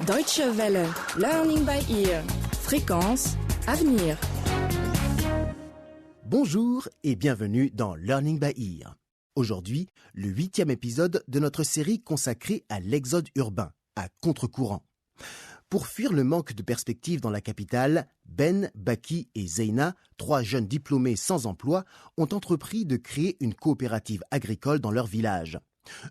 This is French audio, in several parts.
Deutsche Welle, Learning by Ear, Fréquence, Avenir. Bonjour et bienvenue dans Learning by Ear. Aujourd'hui, le 8e épisode de notre série consacrée à l'exode urbain, à contre-courant. Pour fuir le manque de perspective dans la capitale, Ben, Baki et Zeina, 3 jeunes diplômés sans emploi, ont entrepris de créer une coopérative agricole dans leur village.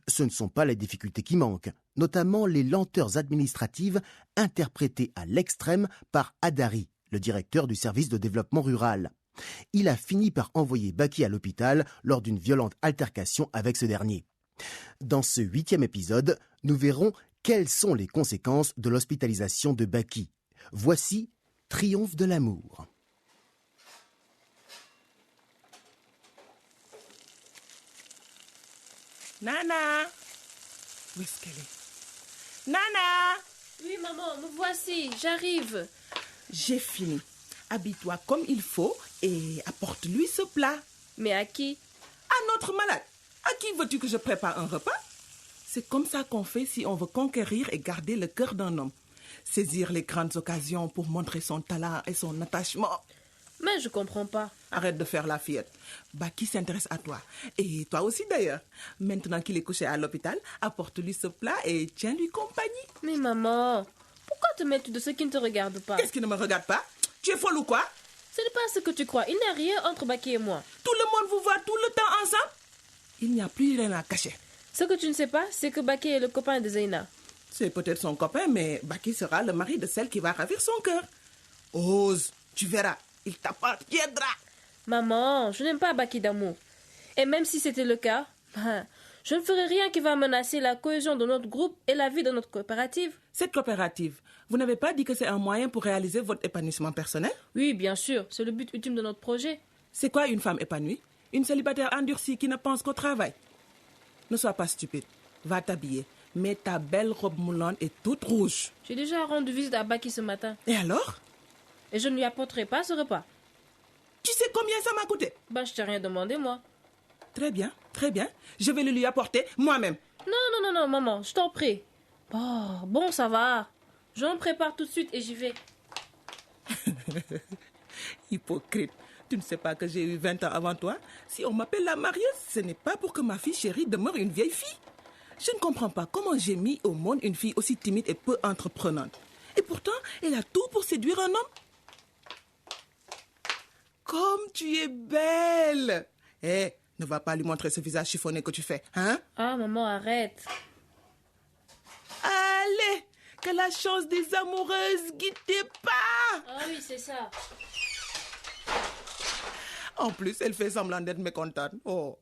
Ce ne sont pas les difficultés qui manquent, notamment les lenteurs administratives interprétées à l'extrême par Adari, le directeur du service de développement rural. Il a fini par envoyer Baki à l'hôpital lors d'une violente altercation avec ce dernier. Dans ce 8e épisode, nous verrons quelles sont les conséquences de l'hospitalisation de Baki. Voici Triomphe de l'amour. Nana! Où est-ce qu'elle est? Nana! Oui, maman, me voici, j'arrive. J'ai fini. Habille-toi comme il faut et apporte-lui ce plat. Mais à qui? À notre malade. À qui veux-tu que je prépare un repas? C'est comme ça qu'on fait si on veut conquérir et garder le cœur d'un homme. Saisir les grandes occasions pour montrer son talent et son attachement. Mais je comprends pas. Arrête de faire la fillette. Baki s'intéresse à toi. Et toi aussi d'ailleurs. Maintenant qu'il est couché à l'hôpital, apporte-lui ce plat et tiens-lui compagnie. Mais maman, pourquoi te mêles-tu de ce qui ne te regarde pas? Qu'est-ce qui ne me regarde pas? Tu es folle ou quoi? Ce n'est pas ce que tu crois. Il n'y a rien entre Baki et moi. Tout le monde vous voit tout le temps ensemble? Il n'y a plus rien à cacher. Ce que tu ne sais pas, c'est que Baki est le copain de Zeina. C'est peut-être son copain, mais Baki sera le mari de celle qui va ravir son cœur. Ose, tu verras, il t'appartiendra. Maman, je n'aime pas Baki d'amour. Et même si c'était le cas, je ne ferai rien qui va menacer la cohésion de notre groupe et la vie de notre coopérative. Cette coopérative, vous n'avez pas dit que c'est un moyen pour réaliser votre épanouissement personnel? Oui, bien sûr, c'est le but ultime de notre projet. C'est quoi une femme épanouie? Une célibataire endurcie qui ne pense qu'au travail? Ne sois pas stupide. Va t'habiller. Mets ta belle robe moulante et toute rouge. J'ai déjà rendu visite à Baki ce matin. Et alors? Et je ne lui apporterai pas ce repas. Tu sais combien ça m'a coûté? Je t'ai rien demandé, moi. Très bien, très bien. Je vais le lui apporter moi-même. Non, maman, je t'en prie. Oh, bon, ça va. Je me prépare tout de suite et j'y vais. Hypocrite. Tu ne sais pas que j'ai eu 20 ans avant toi? Si on m'appelle la marieuse, ce n'est pas pour que ma fille chérie demeure une vieille fille. Je ne comprends pas comment j'ai mis au monde une fille aussi timide et peu entreprenante. Et pourtant, elle a tout pour séduire un homme. Comme tu es belle! Ne va pas lui montrer ce visage chiffonné que tu fais, hein? Ah, maman, arrête. Allez, que la chance des amoureuses guide tes pas! Ah oui, c'est ça. En plus, elle fait semblant d'être mécontente. Oh.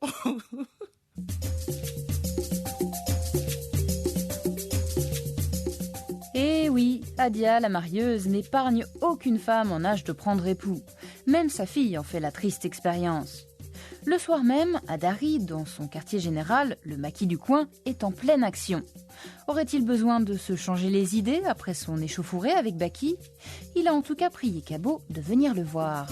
Eh oui, Adia, la marieuse, n'épargne aucune femme en âge de prendre époux. Même sa fille en fait la triste expérience. Le soir même, Adari, dans son quartier général, le maquis du coin, est en pleine action. Aurait-il besoin de se changer les idées après son échauffourée avec Baki? Il a en tout cas prié Kabo de venir le voir.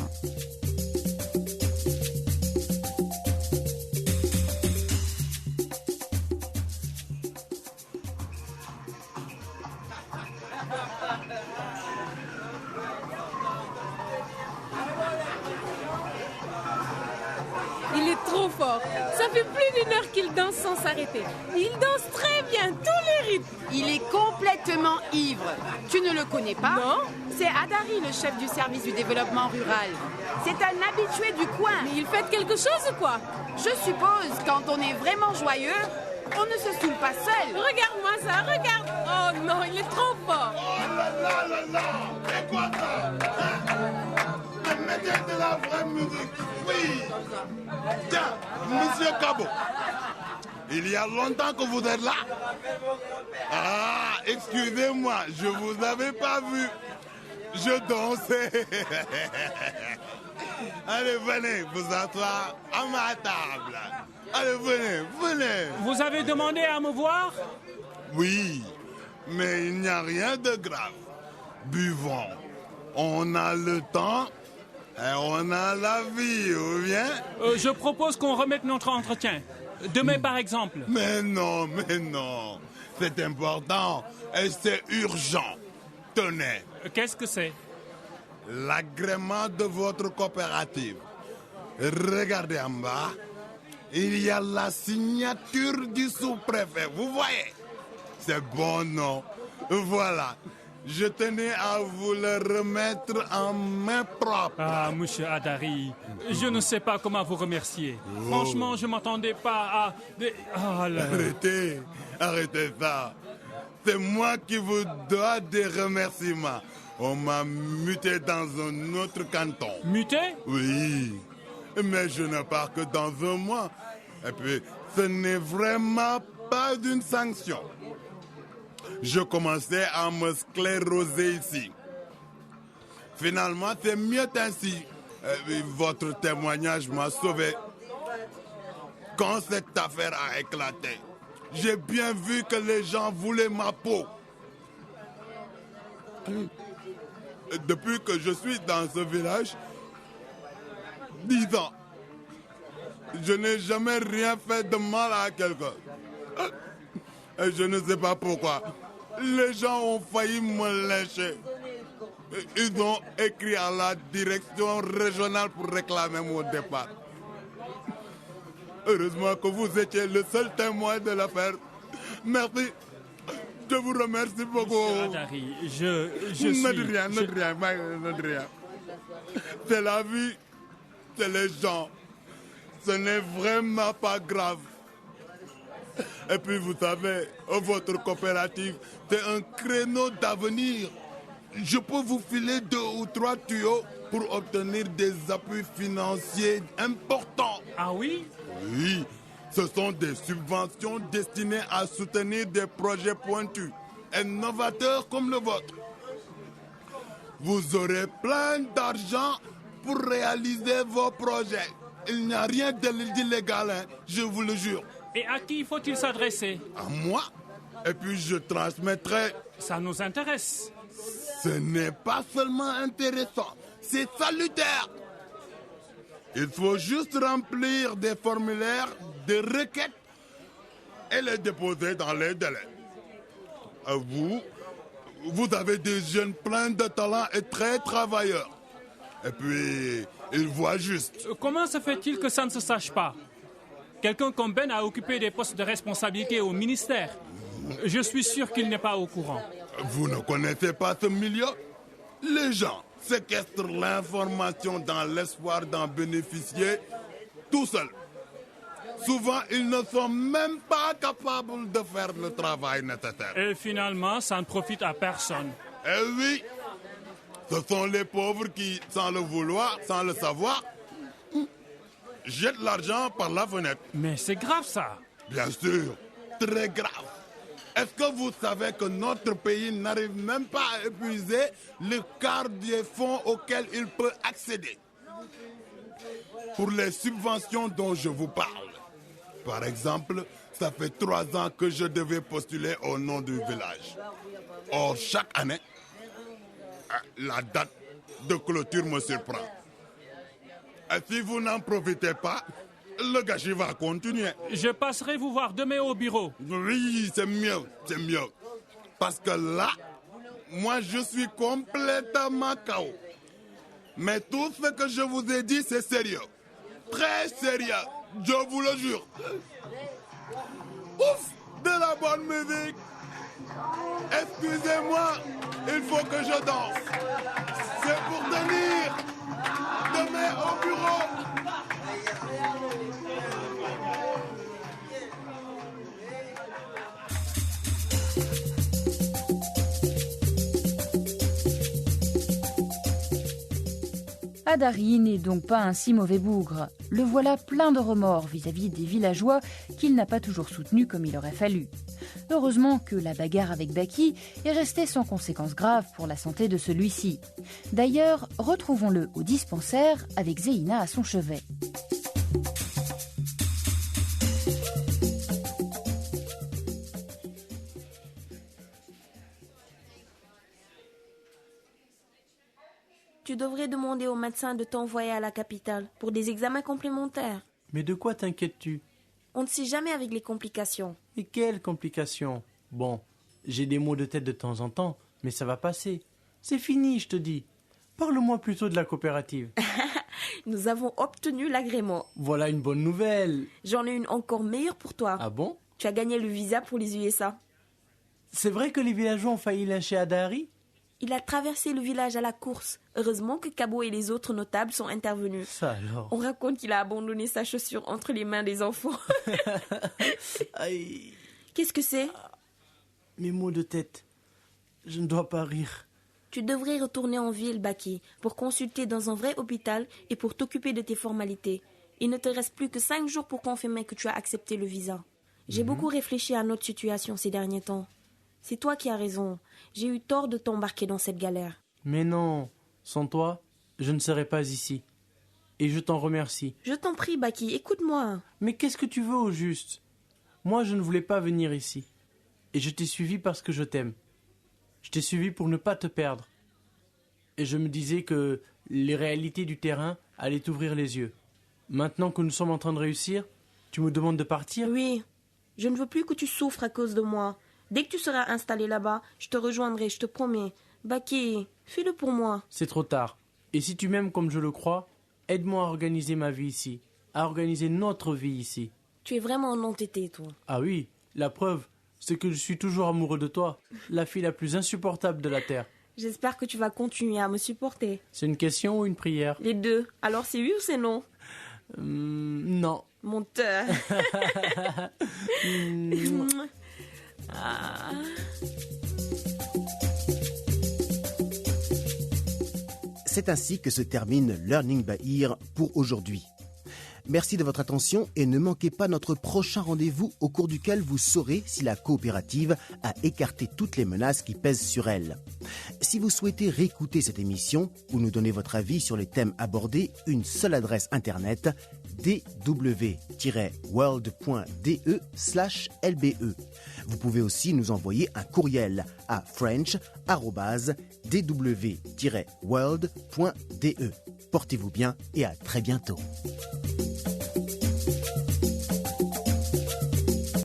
Il est trop fort. Ça fait plus d'1 heure qu'il danse sans s'arrêter. Il danse très bien, tous les rythmes. Il est complètement ivre. Tu ne le connais pas? Non. C'est Adari, le chef du service du développement rural. C'est un habitué du coin. Mais il fait quelque chose ou quoi? Je suppose, quand on est vraiment joyeux, on ne se saoule pas seul. Regarde-moi ça, regarde. Oh non, il est trop fort. Oh là là, c'est quoi ça? Mettez de la vraie musique, oui. Tiens, monsieur Kabo, il y a longtemps que vous êtes là. Ah, excusez-moi, je vous avais pas vu. Je dansais. Allez, venez vous asseoir à ma table. Allez, venez. Vous avez demandé à me voir? Oui, mais il n'y a rien de grave. Buvons. On a le temps et on a la vie, ou bien? Je propose qu'on remette notre entretien. Demain, par exemple. Mais non. C'est important et c'est urgent. Tenez, Qu'est-ce que c'est? l'agrément de votre coopérative. Regardez en bas, il y a la signature du sous-préfet, vous voyez? C'est bon, non? Voilà, je tenais à vous le remettre en main propre. Ah, monsieur Adari, je ne sais pas comment vous remercier. Franchement, je ne m'attendais pas à... Ah, là. Arrêtez ça. C'est moi qui vous dois des remerciements. On m'a muté dans un autre canton. Muté? Oui, mais je ne pars que dans un mois. Et puis, ce n'est vraiment pas une sanction. Je commençais à me scléroser ici. Finalement, c'est mieux ainsi. Votre témoignage m'a sauvé. Quand cette affaire a éclaté, j'ai bien vu que les gens voulaient ma peau. Depuis que je suis dans ce village, 10 ans, je n'ai jamais rien fait de mal à quelqu'un. Et je ne sais pas pourquoi. Les gens ont failli me lyncher. Ils ont écrit à la direction régionale pour réclamer mon départ. Heureusement que vous étiez le seul témoin de l'affaire. Merci. Je vous remercie beaucoup. Monsieur Adari, je suis... Ne dis rien, ne dis rien. C'est la vie, c'est les gens. Ce n'est vraiment pas grave. Et puis vous savez, votre coopérative, c'est un créneau d'avenir. Je peux vous filer 2 ou 3 tuyaux pour obtenir des appuis financiers importants. Ah oui? Oui, ce sont des subventions destinées à soutenir des projets pointus et novateurs comme le vôtre. Vous aurez plein d'argent pour réaliser vos projets. Il n'y a rien d'illégal, hein, je vous le jure. Et à qui faut-il s'adresser? À moi? Et puis je transmettrai... Ça nous intéresse. Ce n'est pas seulement intéressant, c'est salutaire. Il faut juste remplir des formulaires, des requêtes et les déposer dans les délais. Vous avez des jeunes pleins de talent et très travailleurs. Et puis, ils voient juste. Comment se fait-il que ça ne se sache pas? Quelqu'un comme Ben a occupé des postes de responsabilité au ministère. Je suis sûr qu'il n'est pas au courant. Vous ne connaissez pas ce milieu? Les gens séquestrent l'information dans l'espoir d'en bénéficier tout seuls. Souvent, ils ne sont même pas capables de faire le travail nécessaire. Et finalement, ça ne profite à personne. Eh oui, ce sont les pauvres qui, sans le vouloir, sans le savoir, jettent l'argent par la fenêtre. Mais c'est grave ça. Bien sûr, très grave. Est-ce que vous savez que notre pays n'arrive même pas à épuiser le quart des fonds auxquels il peut accéder? Pour les subventions dont je vous parle. Par exemple, ça fait 3 ans que je devais postuler au nom du village. Or, chaque année, la date de clôture me surprend. Et si vous n'en profitez pas, le gâchis va continuer. Je passerai vous voir demain au bureau. Oui, c'est mieux, c'est mieux. Parce que là, moi, je suis complètement KO. Mais tout ce que je vous ai dit, c'est sérieux. Très sérieux, je vous le jure. Ouf, de la bonne musique. Excusez-moi, il faut que je danse. C'est pour tenir. Demain au bureau. Adari n'est donc pas un si mauvais bougre. Le voilà plein de remords vis-à-vis des villageois qu'il n'a pas toujours soutenus comme il aurait fallu. Heureusement que la bagarre avec Baki est restée sans conséquences graves pour la santé de celui-ci. D'ailleurs, retrouvons-le au dispensaire avec Zéina à son chevet. Tu devrais demander au médecin de t'envoyer à la capitale pour des examens complémentaires. Mais de quoi t'inquiètes-tu? On ne sait jamais avec les complications. Et quelles complications? Bon, j'ai des maux de tête de temps en temps, mais ça va passer. C'est fini, je te dis. Parle-moi plutôt de la coopérative. Nous avons obtenu l'agrément. Voilà une bonne nouvelle. J'en ai une encore meilleure pour toi. Ah bon? Tu as gagné le visa pour les USA. C'est vrai que les villageois ont failli lyncher Adari? Il a traversé le village à la course. Heureusement que Cabo et les autres notables sont intervenus. Ça alors. On raconte qu'il a abandonné sa chaussure entre les mains des enfants. Aïe. Qu'est-ce que c'est? Mes maux de tête. Je ne dois pas rire. Tu devrais retourner en ville, Baki, pour consulter dans un vrai hôpital et pour t'occuper de tes formalités. Il ne te reste plus que 5 jours pour confirmer que tu as accepté le visa. J'ai beaucoup réfléchi à notre situation ces derniers temps. C'est toi qui as raison. J'ai eu tort de t'embarquer dans cette galère. Mais non, sans toi, je ne serais pas ici. Et je t'en remercie. Je t'en prie, Baki, écoute-moi. Mais qu'est-ce que tu veux au juste? Moi, je ne voulais pas venir ici. Et je t'ai suivi parce que je t'aime. Je t'ai suivi pour ne pas te perdre. Et je me disais que les réalités du terrain allaient t'ouvrir les yeux. Maintenant que nous sommes en train de réussir, tu me demandes de partir? Oui, je ne veux plus que tu souffres à cause de moi. Dès que tu seras installé là-bas, je te rejoindrai, je te promets. Baki, fais-le pour moi. C'est trop tard. Et si tu m'aimes comme je le crois, aide-moi à organiser ma vie ici, à organiser notre vie ici. Tu es vraiment un entêté, toi. Ah oui, la preuve, c'est que je suis toujours amoureux de toi, la fille la plus insupportable de la Terre. J'espère que tu vas continuer à me supporter. C'est une question ou une prière? Les deux. Alors c'est oui ou c'est non? Non. Menteur. Ah. C'est ainsi que se termine Learning by Ear pour aujourd'hui. Merci de votre attention et ne manquez pas notre prochain rendez-vous au cours duquel vous saurez si la coopérative a écarté toutes les menaces qui pèsent sur elle. Si vous souhaitez réécouter cette émission ou nous donner votre avis sur les thèmes abordés, une seule adresse internet dw-world.de/lbe. Vous pouvez aussi nous envoyer un courriel à french@dw-world.de. Portez-vous bien et à très bientôt.